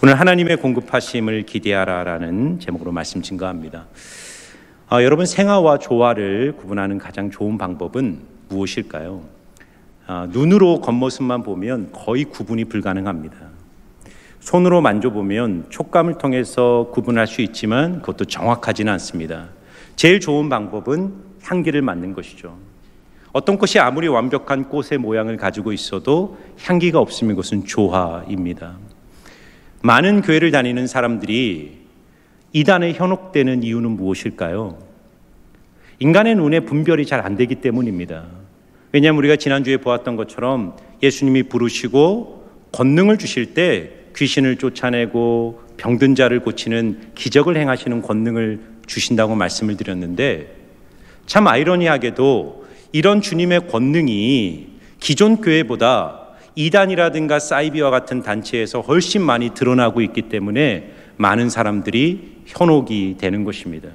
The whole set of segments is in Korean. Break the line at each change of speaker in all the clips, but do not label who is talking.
오늘 하나님의 공급하심을 기대하라라는 제목으로 말씀 증거합니다. 여러분, 생화와 조화를 구분하는 가장 좋은 방법은 무엇일까요? 눈으로 겉모습만 보면 거의 구분이 불가능합니다. 손으로 만져보면 촉감을 통해서 구분할 수 있지만 그것도 정확하지는 않습니다. 제일 좋은 방법은 향기를 맡는 것이죠. 어떤 꽃이 아무리 완벽한 꽃의 모양을 가지고 있어도 향기가 없으면 그것은 조화입니다. 많은 교회를 다니는 사람들이 이단에 현혹되는 이유는 무엇일까요? 인간의 눈에 분별이 잘 안 되기 때문입니다. 왜냐하면 우리가 지난주에 보았던 것처럼 예수님이 부르시고 권능을 주실 때 귀신을 쫓아내고 병든 자를 고치는 기적을 행하시는 권능을 주신다고 말씀을 드렸는데, 참 아이러니하게도 이런 주님의 권능이 기존 교회보다 이단이라든가 사이비와 같은 단체에서 훨씬 많이 드러나고 있기 때문에 많은 사람들이 현혹이 되는 것입니다.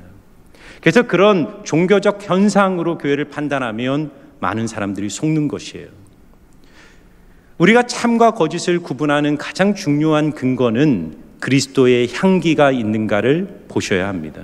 그래서 그런 종교적 현상으로 교회를 판단하면 많은 사람들이 속는 것이에요. 우리가 참과 거짓을 구분하는 가장 중요한 근거는 그리스도의 향기가 있는가를 보셔야 합니다.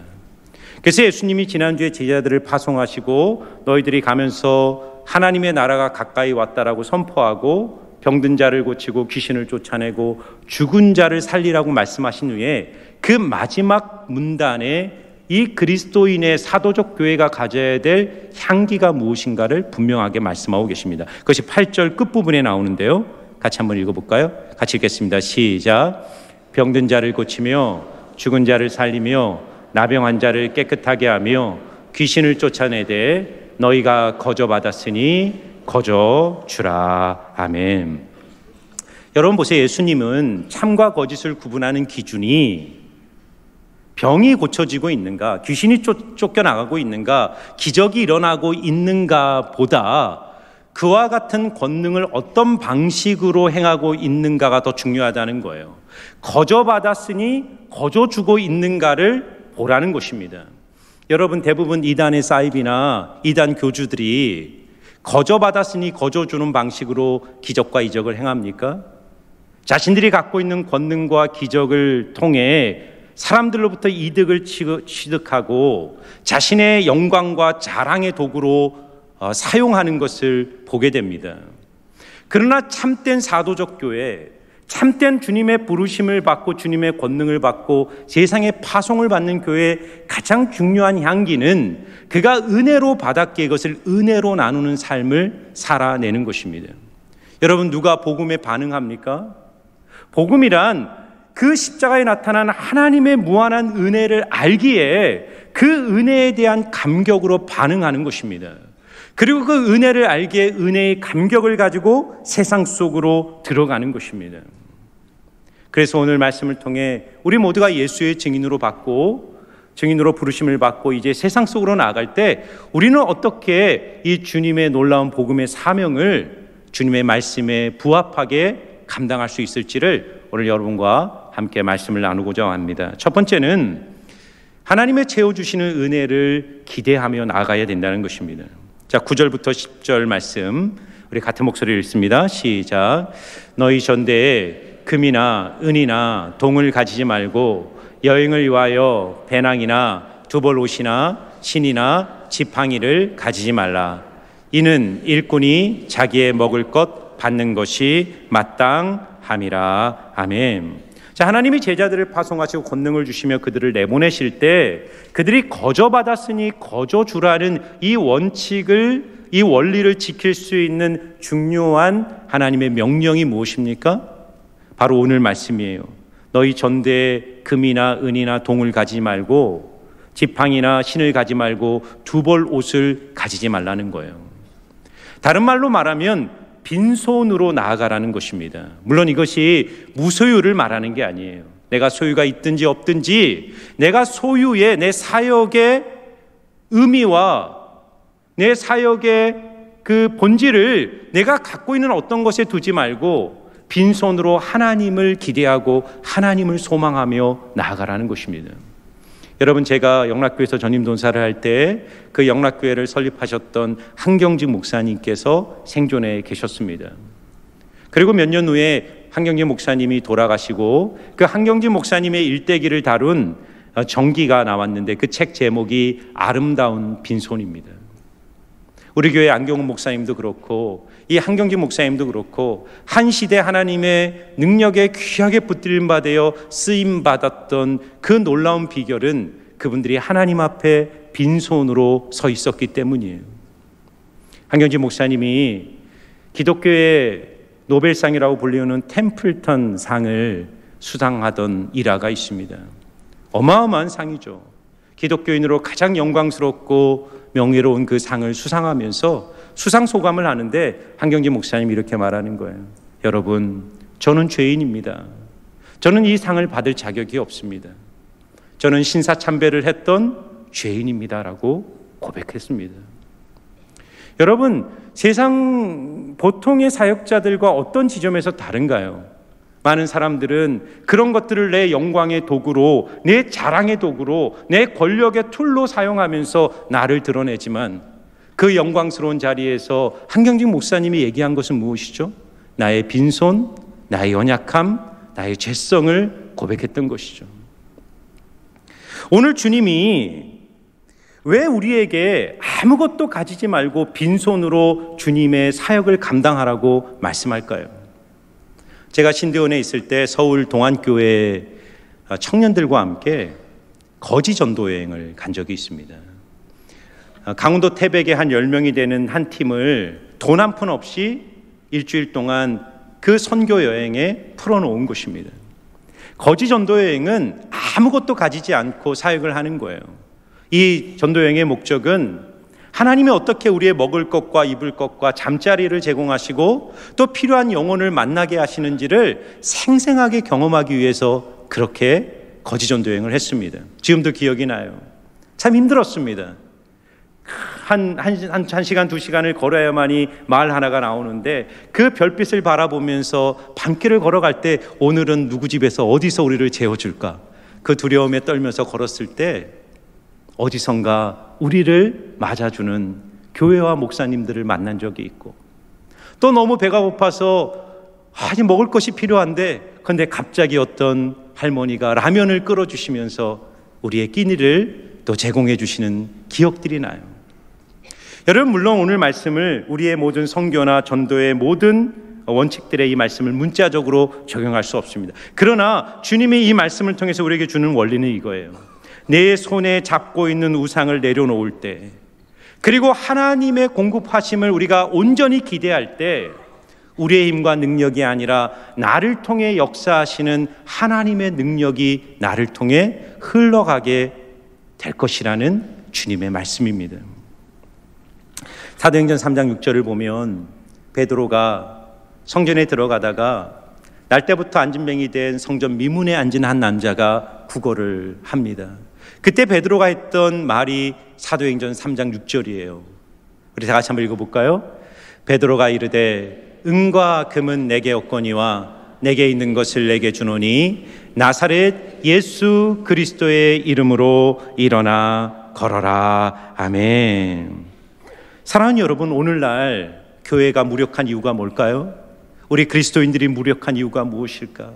그래서 예수님이 지난주에 제자들을 파송하시고 너희들이 가면서 하나님의 나라가 가까이 왔다라고 선포하고 병든 자를 고치고 귀신을 쫓아내고 죽은 자를 살리라고 말씀하신 후에 그 마지막 문단에 이 그리스도인의 사도적 교회가 가져야 될 향기가 무엇인가를 분명하게 말씀하고 계십니다. 그것이 8절 끝부분에 나오는데요, 같이 한번 읽어볼까요? 같이 읽겠습니다. 시작. 병든 자를 고치며 죽은 자를 살리며 나병한 자를 깨끗하게 하며 귀신을 쫓아내되 너희가 거저받았으니 거저 주라. 아멘. 여러분 보세요. 예수님은 참과 거짓을 구분하는 기준이 병이 고쳐지고 있는가, 귀신이 쫓겨나가고 있는가, 기적이 일어나고 있는가 보다 그와 같은 권능을 어떤 방식으로 행하고 있는가가 더 중요하다는 거예요. 거저받았으니 거저 주고 있는가를 보라는 것입니다. 여러분, 대부분 이단의 사이비나 이단 교주들이 거저받았으니 거저주는 방식으로 기적과 이적을 행합니까? 자신들이 갖고 있는 권능과 기적을 통해 사람들로부터 이득을 취득하고 자신의 영광과 자랑의 도구로 사용하는 것을 보게 됩니다. 그러나 참된 사도적 교회, 참된 주님의 부르심을 받고 주님의 권능을 받고 세상에 파송을 받는 교회의 가장 중요한 향기는 그가 은혜로 받았기에 그것을 은혜로 나누는 삶을 살아내는 것입니다. 여러분, 누가 복음에 반응합니까? 복음이란 그 십자가에 나타난 하나님의 무한한 은혜를 알기에 그 은혜에 대한 감격으로 반응하는 것입니다. 그리고 그 은혜를 알기에 은혜의 감격을 가지고 세상 속으로 들어가는 것입니다. 그래서 오늘 말씀을 통해 우리 모두가 예수의 증인으로 받고 증인으로 부르심을 받고 이제 세상 속으로 나아갈 때 우리는 어떻게 이 주님의 놀라운 복음의 사명을 주님의 말씀에 부합하게 감당할 수 있을지를 오늘 여러분과 함께 말씀을 나누고자 합니다. 첫 번째는 하나님의 채워주시는 은혜를 기대하며 나아가야 된다는 것입니다. 자, 9절부터 10절 말씀 우리 같은 목소리를 읽습니다. 시작. 너희 전대에 금이나 은이나 동을 가지지 말고 여행을 위하여 배낭이나 두벌 옷이나 신이나 지팡이를 가지지 말라. 이는 일꾼이 자기의 먹을 것 받는 것이 마땅함이라. 아멘. 자, 하나님이 제자들을 파송하시고 권능을 주시며 그들을 내보내실 때 그들이 거저받았으니 거저주라는 이 원칙을, 이 원리를 지킬 수 있는 중요한 하나님의 명령이 무엇입니까? 바로 오늘 말씀이에요. 너희 전대에 금이나 은이나 동을 가지지 말고 지팡이나 신을 가지 말고 두벌 옷을 가지지 말라는 거예요. 다른 말로 말하면 빈손으로 나아가라는 것입니다. 물론 이것이 무소유를 말하는 게 아니에요. 내가 소유가 있든지 없든지 내가 소유의 내 사역의 의미와 내 사역의 그 본질을 내가 갖고 있는 어떤 것에 두지 말고 빈손으로 하나님을 기대하고 하나님을 소망하며 나아가라는 것입니다. 여러분, 제가 영락교회에서 전임 돈사를 할 때 그 영락교회를 설립하셨던 한경직 목사님께서 생존해 계셨습니다. 그리고 몇 년 후에 한경진 목사님이 돌아가시고 그 한경진 목사님의 일대기를 다룬 정기가 나왔는데 그 책 제목이 아름다운 빈손입니다. 우리 교회 안경훈 목사님도 그렇고 이 한경진 목사님도 그렇고 한 시대 하나님의 능력에 귀하게 붙들림 받아 쓰임 받았던 그 놀라운 비결은 그분들이 하나님 앞에 빈손으로 서 있었기 때문이에요. 한경진 목사님이 기독교의 노벨상이라고 불리우는 템플턴 상을 수상하던 일화가 있습니다. 어마어마한 상이죠. 기독교인으로 가장 영광스럽고 명예로운 그 상을 수상하면서 수상 소감을 하는데 한경진 목사님이 이렇게 말하는 거예요. 여러분, 저는 죄인입니다. 저는 이 상을 받을 자격이 없습니다. 저는 신사참배를 했던 죄인입니다라고 고백했습니다. 여러분, 세상 보통의 사역자들과 어떤 지점에서 다른가요? 많은 사람들은 그런 것들을 내 영광의 도구로, 내 자랑의 도구로, 내 권력의 툴로 사용하면서 나를 드러내지만 그 영광스러운 자리에서 한경진 목사님이 얘기한 것은 무엇이죠? 나의 빈손, 나의 연약함, 나의 죄성을 고백했던 것이죠. 오늘 주님이 왜 우리에게 아무것도 가지지 말고 빈손으로 주님의 사역을 감당하라고 말씀할까요? 제가 신대원에 있을 때 서울 동안교회 청년들과 함께 거지 전도 여행을 간 적이 있습니다. 강원도 태백의 한 10명이 되는 한 팀을 돈 한 푼 없이 일주일 동안 그 선교 여행에 풀어놓은 것입니다. 거지 전도 여행은 아무것도 가지지 않고 사역을 하는 거예요. 이 전도 여행의 목적은 하나님이 어떻게 우리의 먹을 것과 입을 것과 잠자리를 제공하시고 또 필요한 영혼을 만나게 하시는지를 생생하게 경험하기 위해서 그렇게 거지 전도 여행을 했습니다. 지금도 기억이 나요. 참 힘들었습니다. 한 시간, 2시간을 걸어야만이 마을 하나가 나오는데 그 별빛을 바라보면서 밤길을 걸어갈 때 오늘은 누구 집에서 어디서 우리를 재워줄까? 그 두려움에 떨면서 걸었을 때 어디선가 우리를 맞아주는 교회와 목사님들을 만난 적이 있고 또 너무 배가 고파서 아직 먹을 것이 필요한데 그런데 갑자기 어떤 할머니가 라면을 끓여주시면서 우리의 끼니를 또 제공해 주시는 기억들이 나요. 여러분, 물론 오늘 말씀을 우리의 모든 선교나 전도의 모든 원칙들의 이 말씀을 문자적으로 적용할 수 없습니다. 그러나 주님이 이 말씀을 통해서 우리에게 주는 원리는 이거예요. 내 손에 잡고 있는 우상을 내려놓을 때, 그리고 하나님의 공급하심을 우리가 온전히 기대할 때 우리의 힘과 능력이 아니라 나를 통해 역사하시는 하나님의 능력이 나를 통해 흘러가게 될 것이라는 주님의 말씀입니다. 사도행전 3장 6절을 보면 베드로가 성전에 들어가다가 날 때부터 안진뱅이 된 성전 미문에 앉은 한 남자가 구걸을 합니다. 그때 베드로가 했던 말이 사도행전 3장 6절이에요. 우리 다 같이 한번 읽어볼까요? 베드로가 이르되 은과 금은 내게 없거니와 내게 있는 것을 내게 주노니 나사렛 예수 그리스도의 이름으로 일어나 걸어라. 아멘. 사랑하는 여러분, 오늘날 교회가 무력한 이유가 뭘까요? 우리 그리스도인들이 무력한 이유가 무엇일까?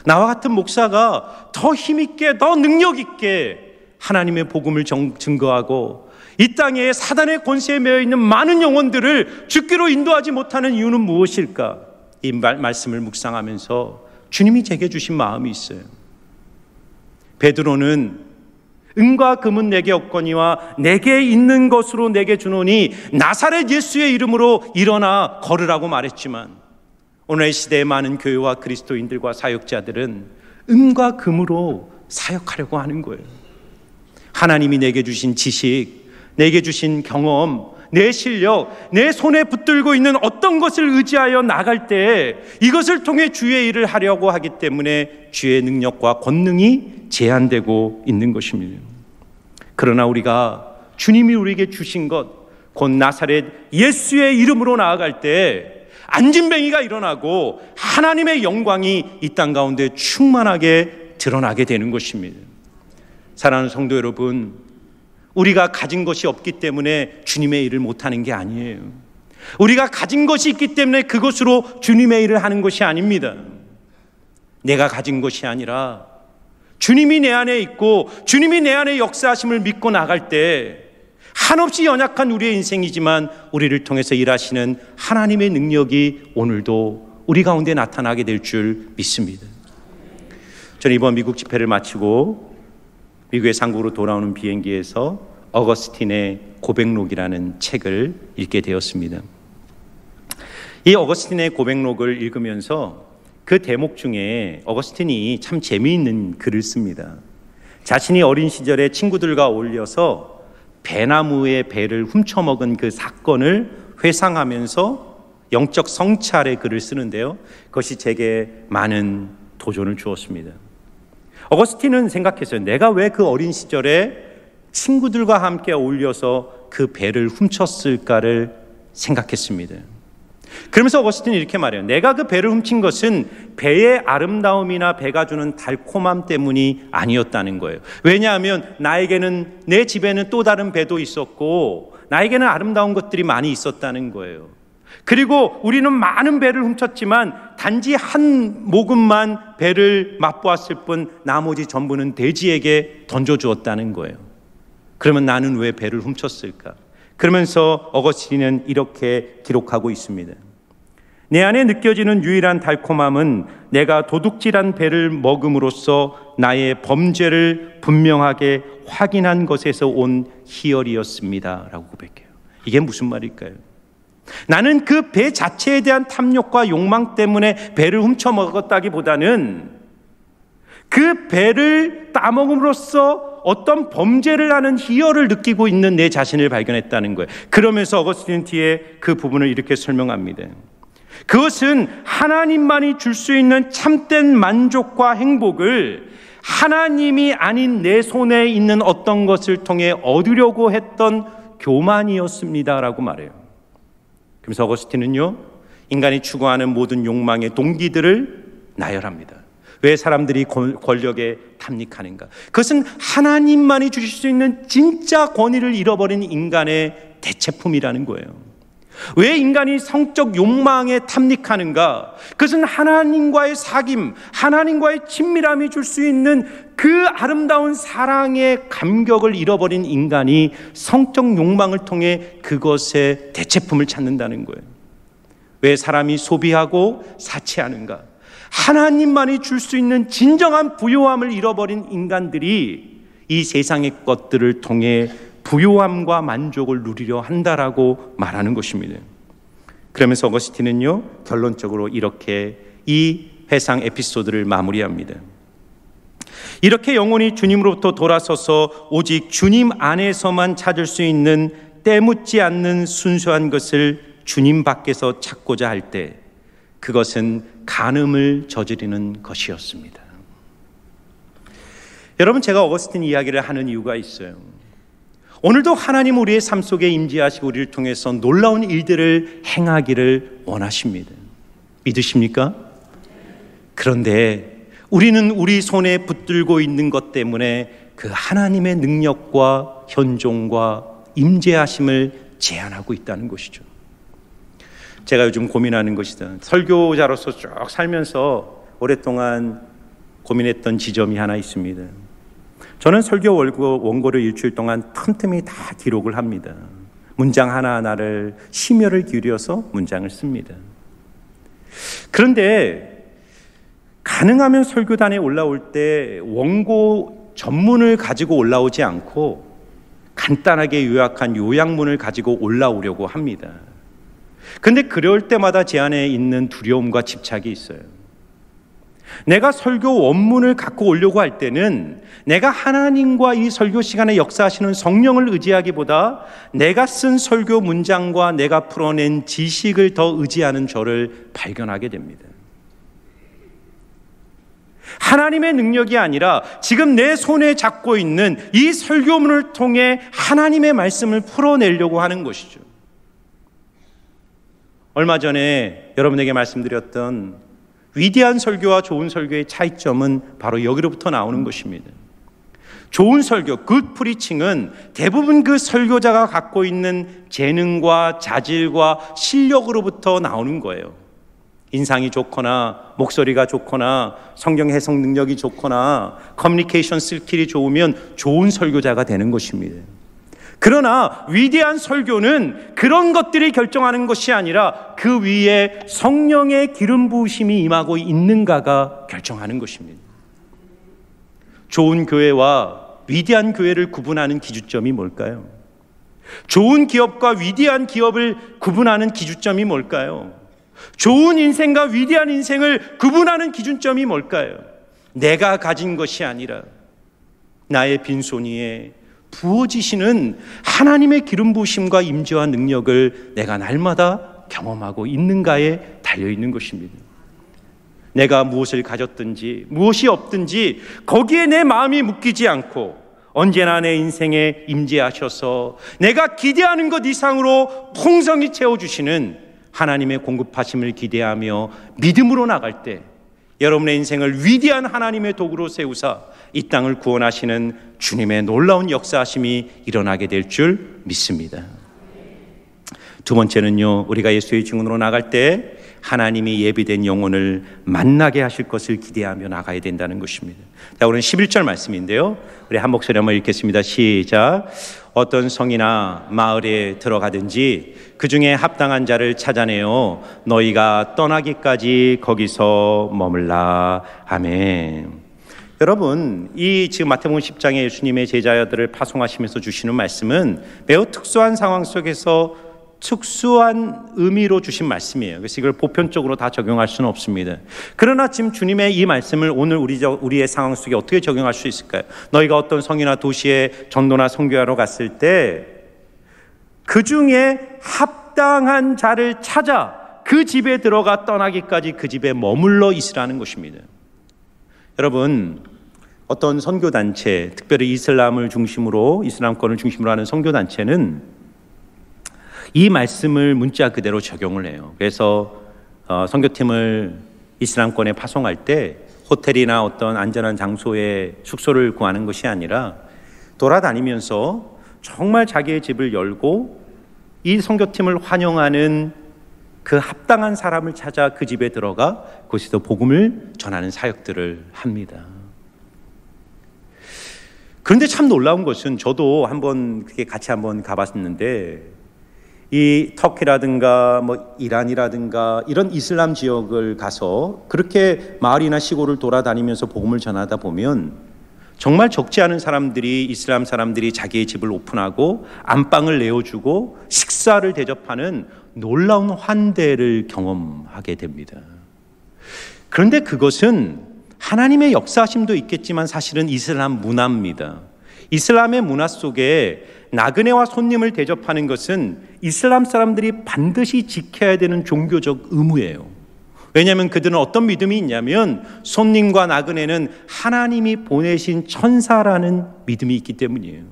나와 같은 목사가 더 힘있게, 더 능력있게 하나님의 복음을 증거하고 이 땅에 사단의 권세에 매여 있는 많은 영혼들을 죽기로 인도하지 못하는 이유는 무엇일까? 이 말씀을 묵상하면서 주님이 제게 주신 마음이 있어요. 베드로는 은과 금은 내게 없거니와 내게 있는 것으로 내게 주노니 나사렛 예수의 이름으로 일어나 걸으라고 말했지만 오늘의 시대의 많은 교회와 그리스도인들과 사역자들은 은과 금으로 사역하려고 하는 거예요. 하나님이 내게 주신 지식, 내게 주신 경험, 내 실력, 내 손에 붙들고 있는 어떤 것을 의지하여 나갈 때 이것을 통해 주의 일을 하려고 하기 때문에 주의 능력과 권능이 제한되고 있는 것입니다. 그러나 우리가 주님이 우리에게 주신 것, 곧 나사렛 예수의 이름으로 나아갈 때 안진뱅이가 일어나고 하나님의 영광이 이 땅 가운데 충만하게 드러나게 되는 것입니다. 사랑하는 성도 여러분, 우리가 가진 것이 없기 때문에 주님의 일을 못하는 게 아니에요. 우리가 가진 것이 있기 때문에 그것으로 주님의 일을 하는 것이 아닙니다. 내가 가진 것이 아니라 주님이 내 안에 있고 주님이 내 안에 역사하심을 믿고 나갈 때 한없이 연약한 우리의 인생이지만 우리를 통해서 일하시는 하나님의 능력이 오늘도 우리 가운데 나타나게 될 줄 믿습니다. 저는 이번 미국 집회를 마치고 미국의 상국으로 돌아오는 비행기에서 어거스틴의 고백록이라는 책을 읽게 되었습니다. 이 어거스틴의 고백록을 읽으면서 그 대목 중에 어거스틴이 참 재미있는 글을 씁니다. 자신이 어린 시절에 친구들과 어울려서 배나무의 배를 훔쳐먹은 그 사건을 회상하면서 영적 성찰의 글을 쓰는데요. 그것이 제게 많은 도전을 주었습니다. 어거스틴은 생각했어요. 내가 왜 그 어린 시절에 친구들과 함께 어울려서 그 배를 훔쳤을까를 생각했습니다. 그러면서 어거스틴이 이렇게 말해요. 내가 그 배를 훔친 것은 배의 아름다움이나 배가 주는 달콤함 때문이 아니었다는 거예요. 왜냐하면 나에게는 내 집에는 또 다른 배도 있었고 나에게는 아름다운 것들이 많이 있었다는 거예요. 그리고 우리는 많은 배를 훔쳤지만 단지 한 모금만 배를 맛보았을 뿐 나머지 전부는 돼지에게 던져주었다는 거예요. 그러면 나는 왜 배를 훔쳤을까? 그러면서 어거스틴은 이렇게 기록하고 있습니다. 내 안에 느껴지는 유일한 달콤함은 내가 도둑질한 배를 먹음으로써 나의 범죄를 분명하게 확인한 것에서 온 희열이었습니다 라고 고백해요. 이게 무슨 말일까요? 나는 그 배 자체에 대한 탐욕과 욕망 때문에 배를 훔쳐먹었다기보다는 그 배를 따먹음으로써 어떤 범죄를 하는 희열을 느끼고 있는 내 자신을 발견했다는 거예요. 그러면서 어거스틴 뒤에 그 부분을 이렇게 설명합니다. 그것은 하나님만이 줄 수 있는 참된 만족과 행복을 하나님이 아닌 내 손에 있는 어떤 것을 통해 얻으려고 했던 교만이었습니다 라고 말해요. 그래서 어거스틴은요, 인간이 추구하는 모든 욕망의 동기들을 나열합니다. 왜 사람들이 권력에 탐닉하는가? 그것은 하나님만이 주실 수 있는 진짜 권위를 잃어버린 인간의 대체품이라는 거예요. 왜 인간이 성적 욕망에 탐닉하는가? 그것은 하나님과의 사귐, 하나님과의 친밀함이 줄 수 있는 그 아름다운 사랑의 감격을 잃어버린 인간이 성적 욕망을 통해 그것의 대체품을 찾는다는 거예요. 왜 사람이 소비하고 사치하는가? 하나님만이 줄 수 있는 진정한 부요함을 잃어버린 인간들이 이 세상의 것들을 통해 부요함과 만족을 누리려 한다라고 말하는 것입니다. 그러면서 어거스틴은요, 결론적으로 이렇게 이 회상 에피소드를 마무리합니다. 이렇게 영혼이 주님으로부터 돌아서서 오직 주님 안에서만 찾을 수 있는 때묻지 않는 순수한 것을 주님 밖에서 찾고자 할 때 그것은 간음을 저지르는 것이었습니다. 여러분, 제가 어거스틴 이야기를 하는 이유가 있어요. 오늘도 하나님 우리의 삶 속에 임재하시고 우리를 통해서 놀라운 일들을 행하기를 원하십니다. 믿으십니까? 그런데 우리는 우리 손에 붙들고 있는 것 때문에 그 하나님의 능력과 현종과 임재하심을 제한하고 있다는 것이죠. 제가 요즘 고민하는 것이다. 설교자로서 쭉 살면서 오랫동안 고민했던 지점이 하나 있습니다. 저는 설교 원고를 일주일 동안 틈틈이 다 기록을 합니다. 문장 하나하나를 심혈을 기울여서 문장을 씁니다. 그런데 가능하면 설교단에 올라올 때 원고 전문을 가지고 올라오지 않고 간단하게 요약한 요약문을 가지고 올라오려고 합니다. 그런데 그럴 때마다 제 안에 있는 두려움과 집착이 있어요. 내가 설교 원문을 갖고 오려고 할 때는 내가 하나님과 이 설교 시간에 역사하시는 성령을 의지하기보다 내가 쓴 설교 문장과 내가 풀어낸 지식을 더 의지하는 저를 발견하게 됩니다. 하나님의 능력이 아니라 지금 내 손에 잡고 있는 이 설교문을 통해 하나님의 말씀을 풀어내려고 하는 것이죠. 얼마 전에 여러분에게 말씀드렸던 위대한 설교와 좋은 설교의 차이점은 바로 여기로부터 나오는 것입니다. 좋은 설교, 굿 프리칭은 대부분 그 설교자가 갖고 있는 재능과 자질과 실력으로부터 나오는 거예요. 인상이 좋거나 목소리가 좋거나 성경 해석 능력이 좋거나 커뮤니케이션 스킬이 좋으면 좋은 설교자가 되는 것입니다. 그러나 위대한 설교는 그런 것들이 결정하는 것이 아니라 그 위에 성령의 기름 부으심이 임하고 있는가가 결정하는 것입니다. 좋은 교회와 위대한 교회를 구분하는 기준점이 뭘까요? 좋은 기업과 위대한 기업을 구분하는 기준점이 뭘까요? 좋은 인생과 위대한 인생을 구분하는 기준점이 뭘까요? 내가 가진 것이 아니라 나의 빈손이에 부어지시는 하나님의 기름 부으심과 임재와 능력을 내가 날마다 경험하고 있는가에 달려있는 것입니다. 내가 무엇을 가졌든지 무엇이 없든지 거기에 내 마음이 묶이지 않고 언제나 내 인생에 임재하셔서 내가 기대하는 것 이상으로 풍성히 채워주시는 하나님의 공급하심을 기대하며 믿음으로 나갈 때 여러분의 인생을 위대한 하나님의 도구로 세우사 이 땅을 구원하시는 주님의 놀라운 역사하심이 일어나게 될 줄 믿습니다. 두 번째는요, 우리가 예수의 증언으로 나갈 때 하나님이 예비된 영혼을 만나게 하실 것을 기대하며 나가야 된다는 것입니다. 자, 오늘 11절 말씀인데요, 우리 한 목소리 한번 읽겠습니다. 시작. 어떤 성이나 마을에 들어가든지 그 중에 합당한 자를 찾아내어 너희가 떠나기까지 거기서 머물라. 아멘. 여러분, 이 지금 마태복음 10장에 예수님의 제자들을 파송하시면서 주시는 말씀은 매우 특수한 상황 속에서 특수한 의미로 주신 말씀이에요. 그래서 이걸 보편적으로 다 적용할 수는 없습니다. 그러나 지금 주님의 이 말씀을 오늘 우리의 상황 속에 어떻게 적용할 수 있을까요? 너희가 어떤 성이나 도시에 전도나 선교하러 갔을 때 그 중에 합당한 자를 찾아 그 집에 들어가 떠나기까지 그 집에 머물러 있으라는 것입니다. 여러분, 어떤 선교단체, 특별히 이슬람권을 중심으로 하는 선교단체는 이 말씀을 문자 그대로 적용을 해요. 그래서 선교팀을 이슬람권에 파송할 때 호텔이나 어떤 안전한 장소에 숙소를 구하는 것이 아니라 돌아다니면서 정말 자기의 집을 열고 이 선교팀을 환영하는 그 합당한 사람을 찾아 그 집에 들어가 그곳에서 복음을 전하는 사역들을 합니다. 그런데 참 놀라운 것은 저도 같이 한번 가봤는데 이 터키라든가 이란이라든가 이런 이슬람 지역을 가서 그렇게 마을이나 시골을 돌아다니면서 복음을 전하다 보면 정말 적지 않은 사람들이, 이슬람 사람들이 자기의 집을 오픈하고 안방을 내어주고 식사를 대접하는 놀라운 환대를 경험하게 됩니다. 그런데 그것은 하나님의 역사심도 있겠지만 사실은 이슬람 문화입니다. 이슬람의 문화 속에 나그네와 손님을 대접하는 것은 이슬람 사람들이 반드시 지켜야 되는 종교적 의무예요. 왜냐하면 그들은 어떤 믿음이 있냐면 손님과 나그네는 하나님이 보내신 천사라는 믿음이 있기 때문이에요.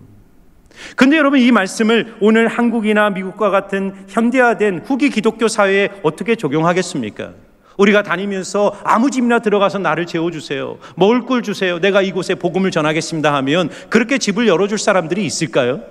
그런데 여러분, 이 말씀을 오늘 한국이나 미국과 같은 현대화된 후기 기독교 사회에 어떻게 적용하겠습니까? 우리가 다니면서 아무 집이나 들어가서 나를 재워주세요, 먹을 걸 주세요, 내가 이곳에 복음을 전하겠습니다 하면 그렇게 집을 열어줄 사람들이 있을까요?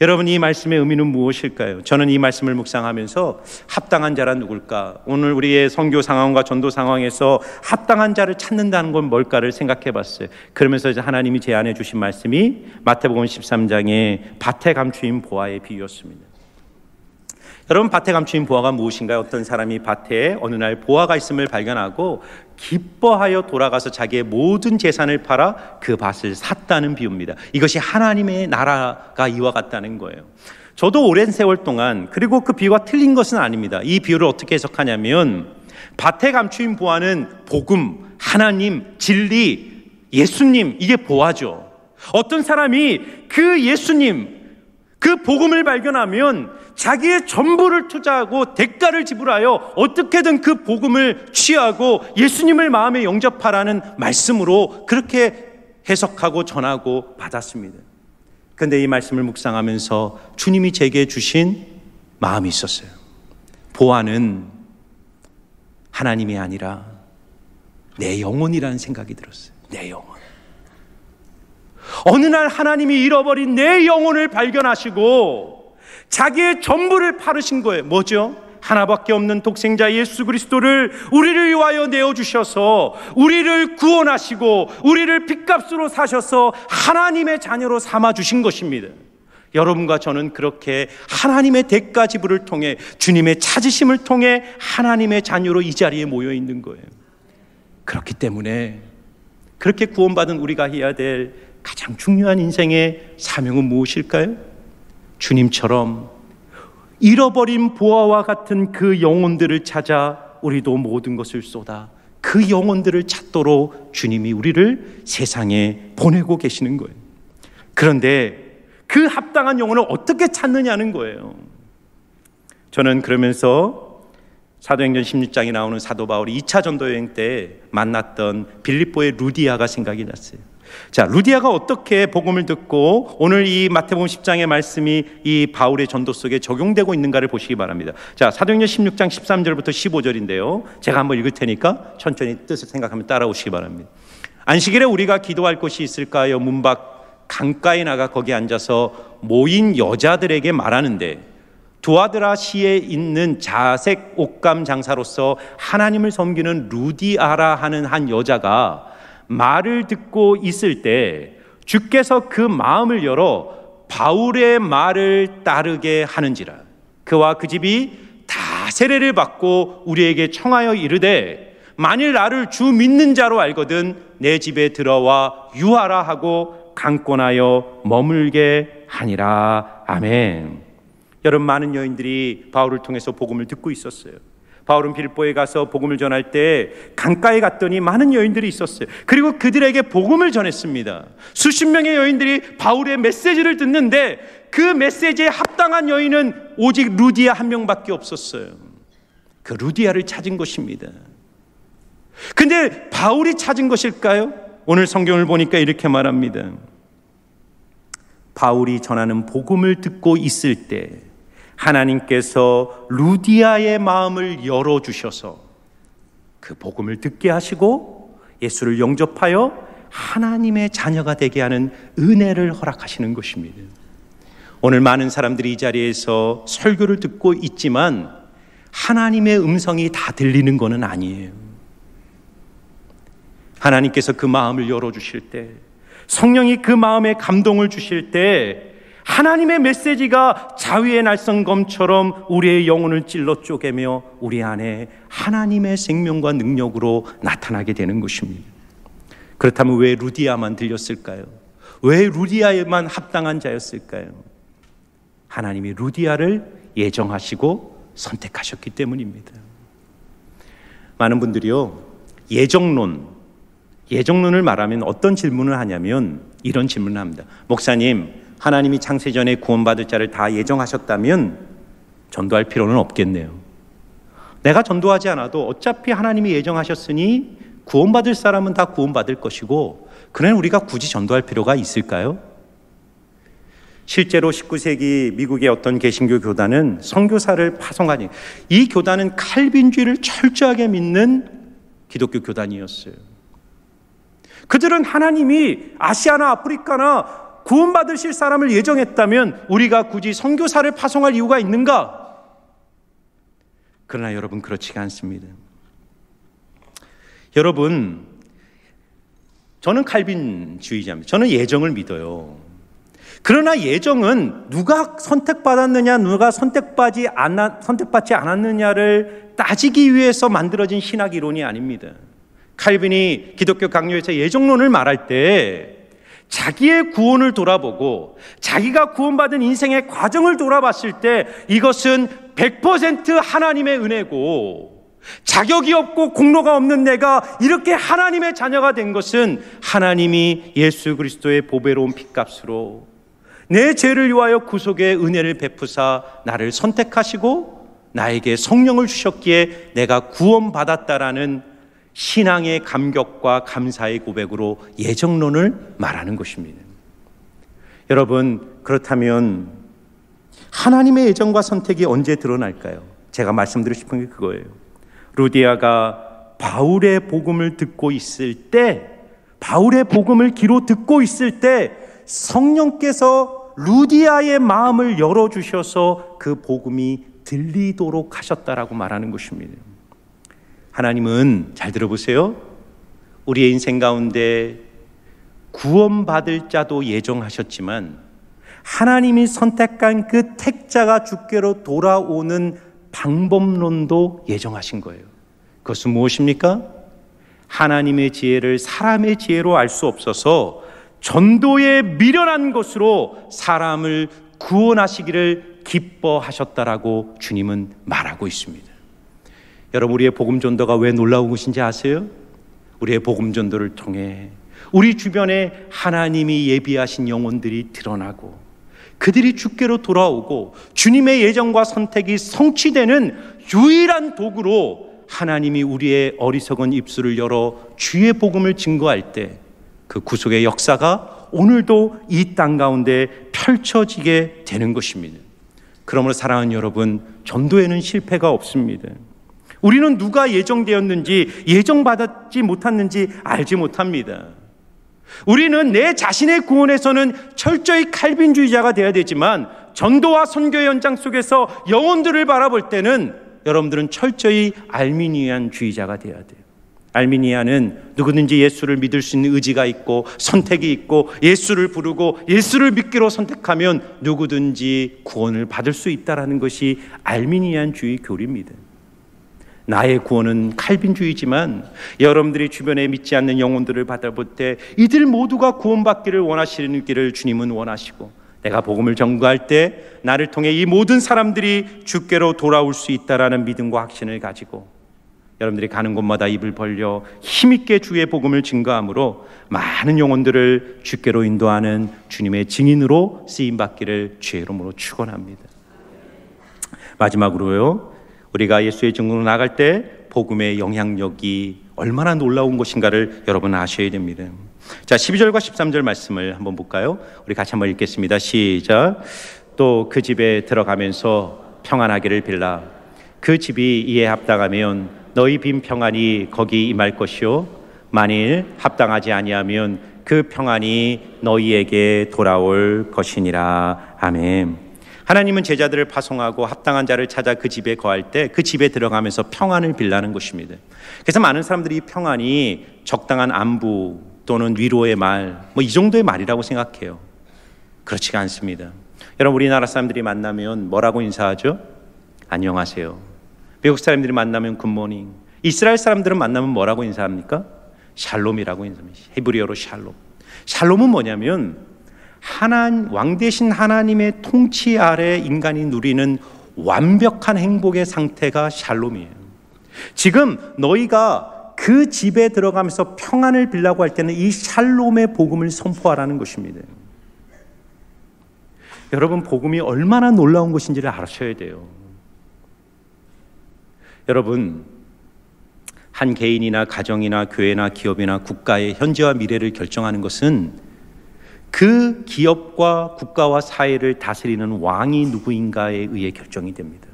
여러분, 이 말씀의 의미는 무엇일까요? 저는 이 말씀을 묵상하면서 합당한 자란 누굴까? 오늘 우리의 선교 상황과 전도 상황에서 합당한 자를 찾는다는 건 뭘까를 생각해 봤어요. 그러면서 이제 하나님이 제안해 주신 말씀이 마태복음 13장의 밭에 감추인 보화의 비유였습니다. 여러분, 밭에 감추인 보화가 무엇인가요? 어떤 사람이 밭에 어느 날 보화가 있음을 발견하고 기뻐하여 돌아가서 자기의 모든 재산을 팔아 그 밭을 샀다는 비유입니다. 이것이 하나님의 나라가 이와 같다는 거예요. 저도 오랜 세월 동안, 그리고 그 비유가 틀린 것은 아닙니다. 이 비유를 어떻게 해석하냐면 밭에 감추인 보화는 복음, 하나님, 진리, 예수님, 이게 보화죠. 어떤 사람이 그 예수님, 그 복음을 발견하면 자기의 전부를 투자하고 대가를 지불하여 어떻게든 그 복음을 취하고 예수님을 마음에 영접하라는 말씀으로 그렇게 해석하고 전하고 받았습니다. 그런데 이 말씀을 묵상하면서 주님이 제게 주신 마음이 있었어요. 보화는 하나님이 아니라 내 영혼이라는 생각이 들었어요. 내 영혼. 어느 날 하나님이 잃어버린 내 영혼을 발견하시고 자기의 전부를 팔으신 거예요. 뭐죠? 하나밖에 없는 독생자 예수 그리스도를 우리를 위하여 내어주셔서 우리를 구원하시고 우리를 핏값으로 사셔서 하나님의 자녀로 삼아주신 것입니다. 여러분과 저는 그렇게 하나님의 대가 지불을 통해, 주님의 찾으심을 통해 하나님의 자녀로 이 자리에 모여 있는 거예요. 그렇기 때문에 그렇게 구원받은 우리가 해야 될 가장 중요한 인생의 사명은 무엇일까요? 주님처럼 잃어버린 보화와 같은 그 영혼들을 찾아 우리도 모든 것을 쏟아 그 영혼들을 찾도록 주님이 우리를 세상에 보내고 계시는 거예요. 그런데 그 합당한 영혼을 어떻게 찾느냐는 거예요. 저는 그러면서 사도행전 16장에 나오는 사도 바울이 2차 전도 여행 때 만났던 빌립보의 루디아가 생각이 났어요. 자, 루디아가 어떻게 복음을 듣고 오늘 이 마태복음 10장의 말씀이 이 바울의 전도 속에 적용되고 있는가를 보시기 바랍니다. 자, 사도행전 16장 13절부터 15절인데요. 제가 한번 읽을 테니까 천천히 뜻을 생각하면 따라오시기 바랍니다. 안식일에 우리가 기도할 곳이 있을까요? 문 밖 강가에 나가 거기 앉아서 모인 여자들에게 말하는데, 두아드라 시에 있는 자색 옷감 장사로서 하나님을 섬기는 루디아라 하는 한 여자가 말을 듣고 있을 때 주께서 그 마음을 열어 바울의 말을 따르게 하는지라. 그와 그 집이 다 세례를 받고 우리에게 청하여 이르되, 만일 나를 주 믿는 자로 알거든 내 집에 들어와 유하라 하고 강권하여 머물게 하니라. 아멘. 여러분, 많은 여인들이 바울을 통해서 복음을 듣고 있었어요. 바울은 빌립보에 가서 복음을 전할 때 강가에 갔더니 많은 여인들이 있었어요. 그리고 그들에게 복음을 전했습니다. 수십 명의 여인들이 바울의 메시지를 듣는데 그 메시지에 합당한 여인은 오직 루디아 한 명밖에 없었어요. 그 루디아를 찾은 것입니다. 근데 바울이 찾은 것일까요? 오늘 성경을 보니까 이렇게 말합니다. 바울이 전하는 복음을 듣고 있을 때 하나님께서 루디아의 마음을 열어주셔서 그 복음을 듣게 하시고 예수를 영접하여 하나님의 자녀가 되게 하는 은혜를 허락하시는 것입니다. 오늘 많은 사람들이 이 자리에서 설교를 듣고 있지만 하나님의 음성이 다 들리는 것은 아니에요. 하나님께서 그 마음을 열어주실 때, 성령이 그 마음에 감동을 주실 때 하나님의 메시지가 자위의 날성검처럼 우리의 영혼을 찔러 쪼개며 우리 안에 하나님의 생명과 능력으로 나타나게 되는 것입니다. 그렇다면 왜 루디아만 들렸을까요? 왜 루디아에만 합당한 자였을까요? 하나님이 루디아를 예정하시고 선택하셨기 때문입니다. 많은 분들이요, 예정론을 말하면 어떤 질문을 하냐면 이런 질문을 합니다. 목사님, 하나님이 창세전에 구원받을 자를 다 예정하셨다면 전도할 필요는 없겠네요. 내가 전도하지 않아도 어차피 하나님이 예정하셨으니 구원받을 사람은 다 구원받을 것이고, 그러면 우리가 굳이 전도할 필요가 있을까요? 실제로 19세기 미국의 어떤 개신교 교단은 선교사를 파송하니, 이 교단은 칼빈주의를 철저하게 믿는 기독교 교단이었어요. 그들은 하나님이 아시아나 아프리카나 구원받으실 사람을 예정했다면 우리가 굳이 선교사를 파송할 이유가 있는가? 그러나 여러분, 그렇지가 않습니다. 여러분, 저는 칼빈주의자입니다. 저는 예정을 믿어요. 그러나 예정은 누가 선택받았느냐, 누가 선택받지 않았느냐를 따지기 위해서 만들어진 신학 이론이 아닙니다. 칼빈이 기독교 강요에서 예정론을 말할 때 자기의 구원을 돌아보고 자기가 구원받은 인생의 과정을 돌아봤을 때 이것은 100% 하나님의 은혜고, 자격이 없고 공로가 없는 내가 이렇게 하나님의 자녀가 된 것은 하나님이 예수 그리스도의 보배로운 핏값으로 내 죄를 위하여 구속의 은혜를 베푸사 나를 선택하시고 나에게 성령을 주셨기에 내가 구원받았다라는 신앙의 감격과 감사의 고백으로 예정론을 말하는 것입니다. 여러분, 그렇다면 하나님의 예정과 선택이 언제 드러날까요? 제가 말씀드리고 싶은 게 그거예요. 루디아가 바울의 복음을 듣고 있을 때, 바울의 복음을 귀로 듣고 있을 때 성령께서 루디아의 마음을 열어주셔서 그 복음이 들리도록 하셨다라고 말하는 것입니다. 하나님은, 잘 들어보세요, 우리의 인생 가운데 구원받을 자도 예정하셨지만 하나님이 선택한 그 택자가 주께로 돌아오는 방법론도 예정하신 거예요. 그것은 무엇입니까? 하나님의 지혜를 사람의 지혜로 알 수 없어서 전도에 미련한 것으로 사람을 구원하시기를 기뻐하셨다라고 주님은 말하고 있습니다. 여러분, 우리의 복음 전도가 왜 놀라운 것인지 아세요? 우리의 복음 전도를 통해 우리 주변에 하나님이 예비하신 영혼들이 드러나고 그들이 주께로 돌아오고 주님의 예정과 선택이 성취되는 유일한 도구로 하나님이 우리의 어리석은 입술을 열어 주의 복음을 증거할 때 그 구속의 역사가 오늘도 이 땅 가운데 펼쳐지게 되는 것입니다. 그러므로 사랑하는 여러분, 전도에는 실패가 없습니다. 우리는 누가 예정되었는지, 예정받았지 못했는지 알지 못합니다. 우리는 내 자신의 구원에서는 철저히 칼빈주의자가 되어야 되지만 전도와 선교의 현장 속에서 영혼들을 바라볼 때는 여러분들은 철저히 알미니안주의자가 되어야 돼요. 알미니아는 누구든지 예수를 믿을 수 있는 의지가 있고 선택이 있고 예수를 부르고 예수를 믿기로 선택하면 누구든지 구원을 받을 수 있다는 것이 알미니안주의 교리입니다. 나의 구원은 칼빈주의지만 여러분들이 주변에 믿지 않는 영혼들을 받아볼 때 이들 모두가 구원받기를 원하시는 길을 주님은 원하시고, 내가 복음을 전거할 때 나를 통해 이 모든 사람들이 주께로 돌아올 수 있다라는 믿음과 확신을 가지고 여러분들이 가는 곳마다 입을 벌려 힘있게 주의 복음을 증거함으로 많은 영혼들을 주께로 인도하는 주님의 증인으로 쓰임받기를 주의 이름으로 축원합니다. 마지막으로요, 우리가 예수의 증거로 나갈 때 복음의 영향력이 얼마나 놀라운 것인가를 여러분 아셔야 됩니다. 자, 12절과 13절 말씀을 한번 볼까요? 우리 같이 한번 읽겠습니다. 시작. 또 그 집에 들어가면서 평안하기를 빌라. 그 집이 이에 합당하면 너희 빈 평안이 거기 임할 것이요, 만일 합당하지 아니하면 그 평안이 너희에게 돌아올 것이니라. 아멘. 하나님은 제자들을 파송하고 합당한 자를 찾아 그 집에 거할 때 그 집에 들어가면서 평안을 빌라는 것입니다. 그래서 많은 사람들이 이 평안이 적당한 안부 또는 위로의 말, 이 정도의 말이라고 생각해요. 그렇지가 않습니다. 여러분, 우리나라 사람들이 만나면 뭐라고 인사하죠? 안녕하세요. 미국 사람들이 만나면 굿모닝. 이스라엘 사람들은 만나면 뭐라고 인사합니까? 샬롬이라고 인사합니다. 히브리어로 샬롬. 샬롬은 뭐냐면 왕 대신 하나님의 통치 아래 인간이 누리는 완벽한 행복의 상태가 샬롬이에요. 지금 너희가 그 집에 들어가면서 평안을 빌라고 할 때는 이 샬롬의 복음을 선포하라는 것입니다. 여러분, 복음이 얼마나 놀라운 것인지를 아셔야 돼요. 여러분, 한 개인이나 가정이나 교회나 기업이나 국가의 현재와 미래를 결정하는 것은 그 기업과 국가와 사회를 다스리는 왕이 누구인가에 의해 결정이 됩니다.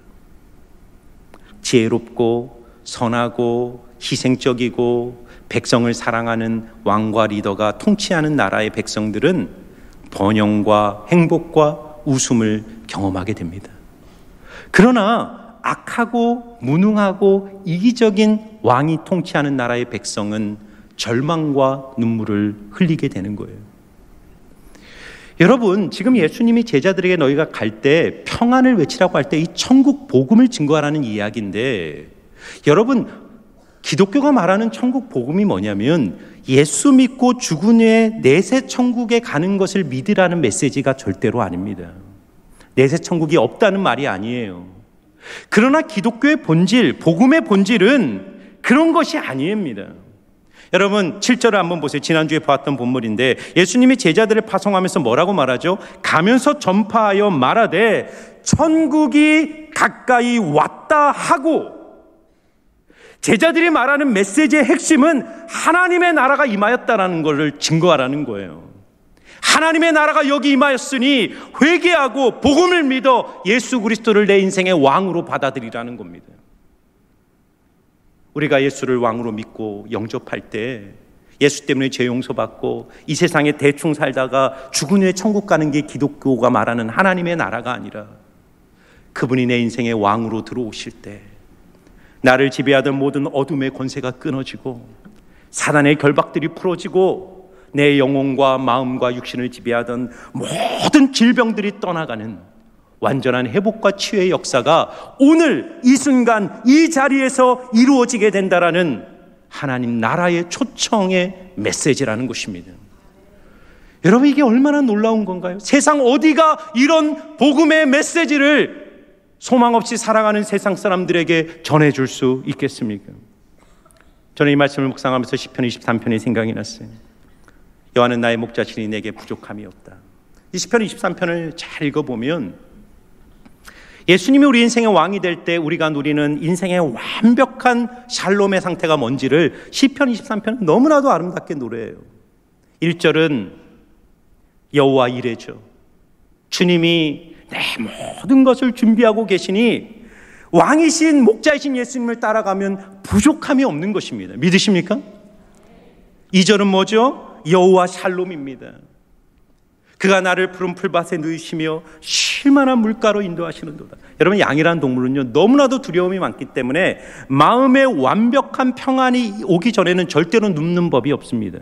지혜롭고 선하고 희생적이고 백성을 사랑하는 왕과 리더가 통치하는 나라의 백성들은 번영과 행복과 웃음을 경험하게 됩니다. 그러나 악하고 무능하고 이기적인 왕이 통치하는 나라의 백성은 절망과 눈물을 흘리게 되는 거예요. 여러분, 지금 예수님이 제자들에게 너희가 갈 때 평안을 외치라고 할 때 이 천국 복음을 증거하라는 이야기인데, 여러분, 기독교가 말하는 천국 복음이 뭐냐면 예수 믿고 죽은 후에 내세 천국에 가는 것을 믿으라는 메시지가 절대로 아닙니다. 내세 천국이 없다는 말이 아니에요. 그러나 기독교의 본질, 복음의 본질은 그런 것이 아닙니다. 여러분, 7절을 한번 보세요. 지난주에 보았던 본문인데 예수님이 제자들을 파송하면서 뭐라고 말하죠? 가면서 전파하여 말하되 천국이 가까이 왔다 하고, 제자들이 말하는 메시지의 핵심은 하나님의 나라가 임하였다라는 것을 증거하라는 거예요. 하나님의 나라가 여기 임하였으니 회개하고 복음을 믿어 예수 그리스도를 내 인생의 왕으로 받아들이라는 겁니다. 우리가 예수를 왕으로 믿고 영접할 때 예수 때문에 죄 용서받고 이 세상에 대충 살다가 죽은 후에 천국 가는 게 기독교가 말하는 하나님의 나라가 아니라 그분이 내 인생의 왕으로 들어오실 때 나를 지배하던 모든 어둠의 권세가 끊어지고 사단의 결박들이 풀어지고 내 영혼과 마음과 육신을 지배하던 모든 질병들이 떠나가는 완전한 회복과 치유의 역사가 오늘 이 순간 이 자리에서 이루어지게 된다라는 하나님 나라의 초청의 메시지라는 것입니다. 여러분, 이게 얼마나 놀라운 건가요? 세상 어디가 이런 복음의 메시지를 소망 없이 살아가는 세상 사람들에게 전해줄 수 있겠습니까? 저는 이 말씀을 묵상하면서 시편 23편이 생각이 났어요. 여호와는 나의 목자시니 내게 부족함이 없다. 이 시편 23편을 잘 읽어보면 예수님이 우리 인생의 왕이 될 때 우리가 누리는 인생의 완벽한 샬롬의 상태가 뭔지를 시편 23편은 너무나도 아름답게 노래해요. 1절은 여호와 이레죠. 주님이 내 모든 것을 준비하고 계시니 왕이신 목자이신 예수님을 따라가면 부족함이 없는 것입니다. 믿으십니까? 2절은 뭐죠? 여호와 샬롬입니다. 그가 나를 푸른 풀밭에 누이시며 쉴만한 물가로 인도하시는도다. 여러분, 양이라는 동물은요 너무나도 두려움이 많기 때문에 마음의 완벽한 평안이 오기 전에는 절대로 눕는 법이 없습니다.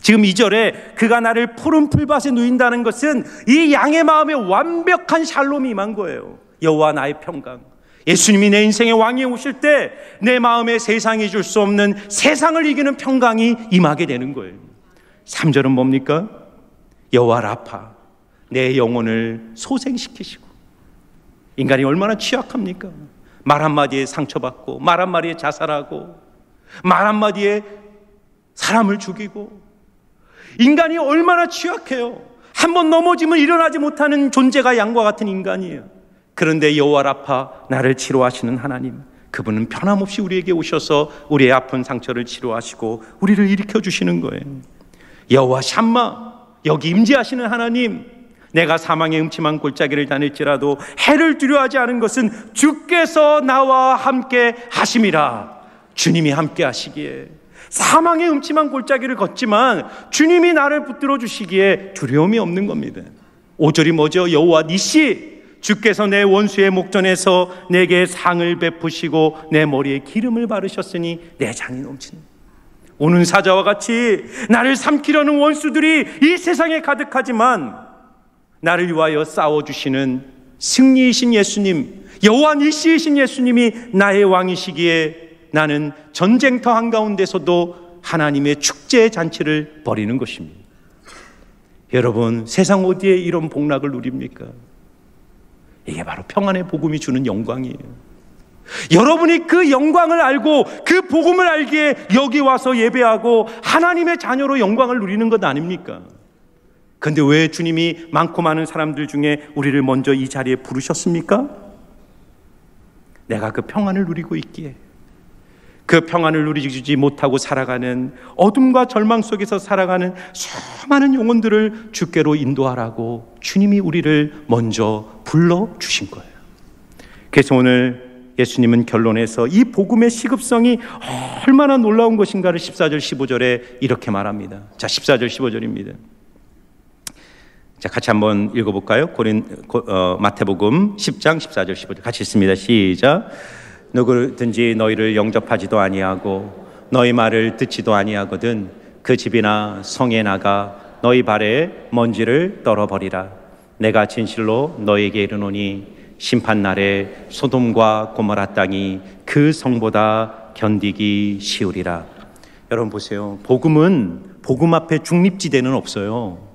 지금 2절에 그가 나를 푸른 풀밭에 누인다는 것은 이 양의 마음에 완벽한 샬롬이 임한 거예요. 여호와 나의 평강. 예수님이 내 인생의 왕이 오실 때 내 마음에 세상이 줄 수 없는 세상을 이기는 평강이 임하게 되는 거예요. 3절은 뭡니까? 여호와 라파, 내 영혼을 소생시키시고. 인간이 얼마나 취약합니까? 말 한마디에 상처받고 말 한마디에 자살하고 말 한마디에 사람을 죽이고 인간이 얼마나 취약해요. 한번 넘어지면 일어나지 못하는 존재가 양과 같은 인간이에요. 그런데 여호와 라파, 나를 치료하시는 하나님, 그분은 변함없이 우리에게 오셔서 우리의 아픈 상처를 치료하시고 우리를 일으켜 주시는 거예요. 여호와 샴마, 여기 임재하시는 하나님, 내가 사망의 음침한 골짜기를 다닐지라도 해를 두려워하지 않은 것은 주께서 나와 함께 하심이라. 주님이 함께 하시기에 사망의 음침한 골짜기를 걷지만 주님이 나를 붙들어 주시기에 두려움이 없는 겁니다. 5절이 뭐죠? 여호와 니시, 주께서 내 원수의 목전에서 내게 상을 베푸시고 내 머리에 기름을 바르셨으니 내 잔이 넘치는. 오는 사자와 같이 나를 삼키려는 원수들이 이 세상에 가득하지만 나를 위하여 싸워주시는 승리이신 예수님, 여호와 니시이신 예수님이 나의 왕이시기에 나는 전쟁터 한가운데서도 하나님의 축제의 잔치를 벌이는 것입니다. 여러분, 세상 어디에 이런 복락을 누립니까? 이게 바로 평안의 복음이 주는 영광이에요. 여러분이 그 영광을 알고 그 복음을 알기에 여기 와서 예배하고 하나님의 자녀로 영광을 누리는 것 아닙니까? 그런데 왜 주님이 많고 많은 사람들 중에 우리를 먼저 이 자리에 부르셨습니까? 내가 그 평안을 누리고 있기에, 그 평안을 누리지 못하고 살아가는 어둠과 절망 속에서 살아가는 수많은 영혼들을 주께로 인도하라고 주님이 우리를 먼저 불러주신 거예요. 그래서 오늘 예수님은 결론에서 이 복음의 시급성이 얼마나 놀라운 것인가를 14절 15절에 이렇게 말합니다. 자, 14절 15절입니다. 자, 같이 한번 읽어볼까요? 마태복음 10장 14절 15절 같이 읽습니다. 시작. 누구든지 너희를 영접하지도 아니하고 너희 말을 듣지도 아니하거든 그 집이나 성에 나가 너희 발에 먼지를 떨어버리라. 내가 진실로 너희에게 이르노니 심판날에 소돔과 고모라 땅이 그 성보다 견디기 쉬우리라. 여러분 보세요. 복음은 복음 앞에 중립지대는 없어요.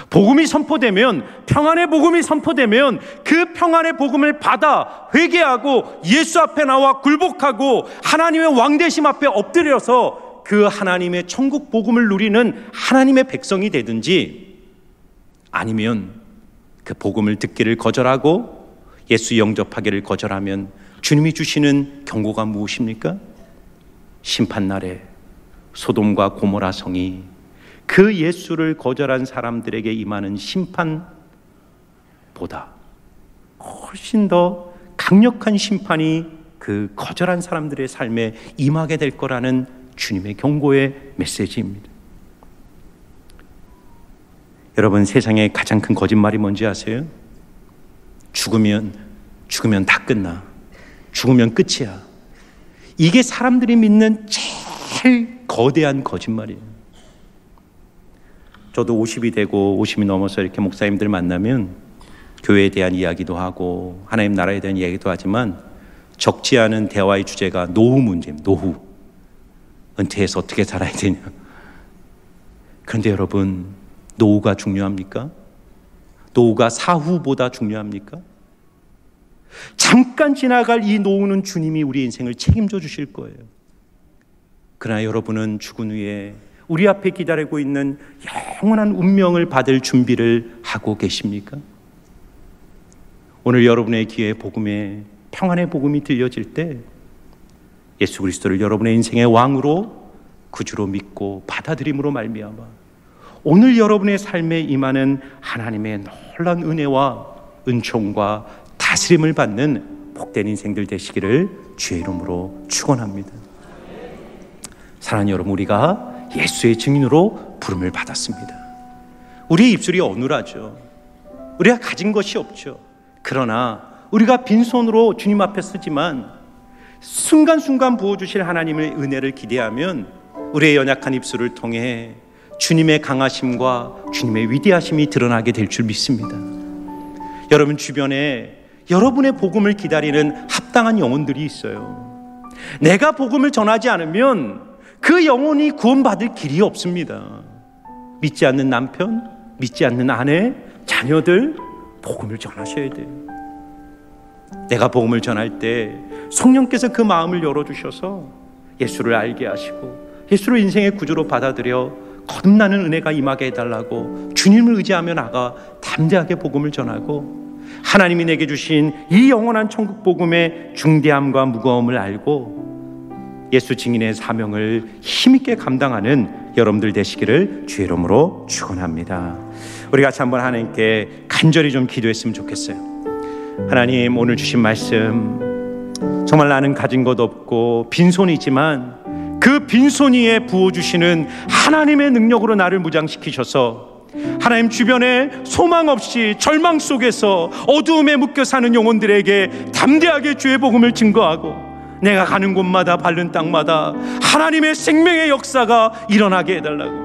복음이 선포되면, 평안의 복음이 선포되면 그 평안의 복음을 받아 회개하고 예수 앞에 나와 굴복하고 하나님의 왕되심 앞에 엎드려서 그 하나님의 천국 복음을 누리는 하나님의 백성이 되든지, 아니면 그 복음을 듣기를 거절하고 예수 영접하기를 거절하면 주님이 주시는 경고가 무엇입니까? 심판날에 소돔과 고모라 성이 그 예수를 거절한 사람들에게 임하는 심판보다 훨씬 더 강력한 심판이 그 거절한 사람들의 삶에 임하게 될 거라는 주님의 경고의 메시지입니다. 여러분, 세상에 가장 큰 거짓말이 뭔지 아세요? 죽으면 다 끝나. 죽으면 끝이야. 이게 사람들이 믿는 제일 거대한 거짓말이에요. 저도 50이 되고 50이 넘어서 이렇게 목사님들 만나면 교회에 대한 이야기도 하고 하나님 나라에 대한 이야기도 하지만 적지 않은 대화의 주제가 노후 문제입니다. 노후. 은퇴해서 어떻게 살아야 되냐. 그런데 여러분, 노후가 중요합니까? 노후가 사후보다 중요합니까? 잠깐 지나갈 이 노후는 주님이 우리 인생을 책임져 주실 거예요. 그러나 여러분은 죽은 후에 우리 앞에 기다리고 있는 영원한 운명을 받을 준비를 하고 계십니까? 오늘 여러분의 귀에 복음의 평안의 복음이 들려질 때 예수 그리스도를 여러분의 인생의 왕으로 구주로 믿고 받아들임으로 말미암아 오늘 여러분의 삶에 임하는 하나님의 놀라운 은혜와 은총과 다스림을 받는 복된 인생들 되시기를 주의 이름으로 축원합니다. 사랑하는 여러분, 우리가 예수의 증인으로 부름을 받았습니다. 우리의 입술이 어눌하죠. 우리가 가진 것이 없죠. 그러나 우리가 빈손으로 주님 앞에 서지만 순간순간 부어주실 하나님의 은혜를 기대하면 우리의 연약한 입술을 통해 주님의 강하심과 주님의 위대하심이 드러나게 될 줄 믿습니다. 여러분 주변에 여러분의 복음을 기다리는 합당한 영혼들이 있어요. 내가 복음을 전하지 않으면 그 영혼이 구원받을 길이 없습니다. 믿지 않는 남편, 믿지 않는 아내, 자녀들 복음을 전하셔야 돼요. 내가 복음을 전할 때 성령께서 그 마음을 열어주셔서 예수를 알게 하시고 예수를 인생의 구주로 받아들여 거듭나는 은혜가 임하게 해달라고 주님을 의지하며 나가 담대하게 복음을 전하고 하나님이 내게 주신 이 영원한 천국 복음의 중대함과 무거움을 알고 예수 증인의 사명을 힘있게 감당하는 여러분들 되시기를 주의 이름으로 축원합니다. 우리 같이 한번 하나님께 간절히 좀 기도했으면 좋겠어요. 하나님, 오늘 주신 말씀 정말 나는 가진 것 없고 빈손이지만 그 빈손 위에 부어주시는 하나님의 능력으로 나를 무장시키셔서 하나님 주변에 소망 없이 절망 속에서 어두움에 묶여 사는 영혼들에게 담대하게 주의 복음을 증거하고 내가 가는 곳마다 밟는 땅마다 하나님의 생명의 역사가 일어나게 해달라고.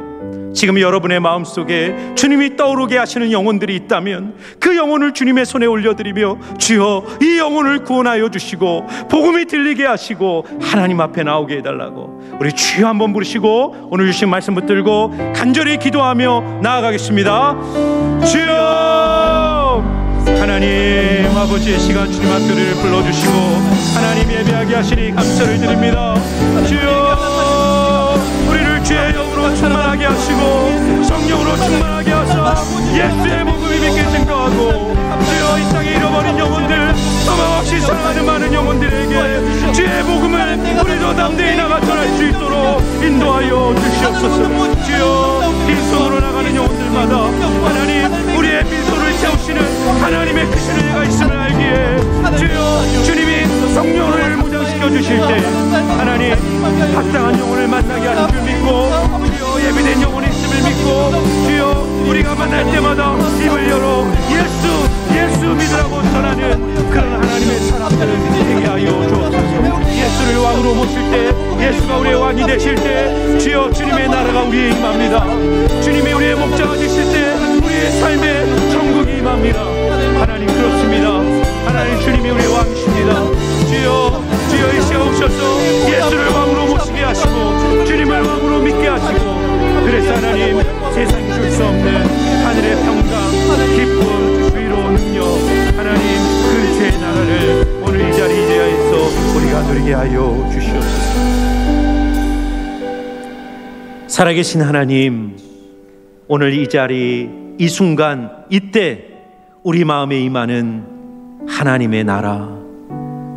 지금 여러분의 마음속에 주님이 떠오르게 하시는 영혼들이 있다면 그 영혼을 주님의 손에 올려드리며 주여 이 영혼을 구원하여 주시고 복음이 들리게 하시고 하나님 앞에 나오게 해달라고 우리 주여 한번 부르시고 오늘 주신 말씀 붙들고 간절히 기도하며 나아가겠습니다. 주여 하나님 아버지의 시간 주님 앞에 우리를 불러주시고 하나님 예배하게 하시니 감사를 드립니다. 주여 우리를 주의 영으로 충만하게 하시고 성령으로 충만하게 하사 예수의 복음이 믿게 증거하고 주여 이 땅에 잃어버린 영혼들 소망 없이 살아가는 많은 영혼들에게 주의 복음을 우리도 담대히 나가 전할 수 있도록 인도하여 주시옵소서. 주여 빈손으로 나가는 영혼들마다 하나님 우리의 빈손을 채우시는 하나님의 크신 은혜가 있음을 알기에 주여 주님이 성령을 무장시켜 주실 때 하나님 합당한 영혼을 만나게 하는 줄 믿고 주여 예비된 영혼이 있음을 믿고 주여 우리가 만날 때마다 입을 열어 예수 믿으라고 전하는 그런 하나님의 사람들 되게 하여 주옵소서. 예수를 왕으로 모실 때 예수가 우리의 왕이 되실 때 주여 주님의 나라가 우리에 임합니다. 주님이 우리의 목자가 되실 때 우리의 삶에 천국이 임합니다. 하나님 그렇습니다. 하나님 주님이 우리의 왕이십니다. 주여 이 시간 오셔서 예수를 왕으로 모시게 하시고 주님을 왕으로 믿게 하시고 그래서 하나님 세상이 줄 수 없는 하늘의 평강 기쁨 위로 능력 하나님 그 주의 나라를 오늘 이 자리 이 대하에서 우리가 누리게 하여 주시옵소서. 살아계신 하나님 오늘 이 자리 이 순간 이때 우리 마음에 임하는 하나님의 나라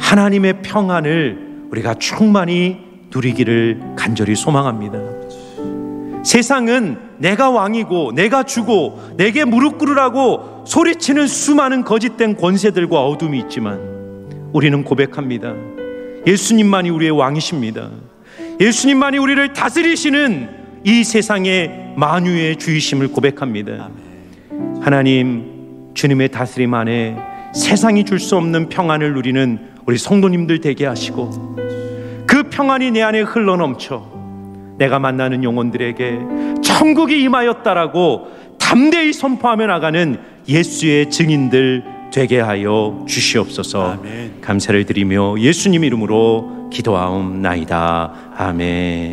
하나님의 평안을 우리가 충만히 누리기를 간절히 소망합니다. 세상은 내가 왕이고 내가 주고 내게 무릎 꿇으라고 소리치는 수많은 거짓된 권세들과 어둠이 있지만 우리는 고백합니다. 예수님만이 우리의 왕이십니다. 예수님만이 우리를 다스리시는 이 세상의 만유의 주이심을 고백합니다. 하나님, 주님의 다스림 안에 세상이 줄 수 없는 평안을 누리는 우리 성도님들 되게 하시고, 그 평안이 내 안에 흘러넘쳐 내가 만나는 영혼들에게 천국이 임하였다라고 담대히 선포하며 나가는 예수의 증인들 되게 하여 주시옵소서. 아멘. 감사를 드리며 예수님 이름으로 기도하옵나이다. 아멘.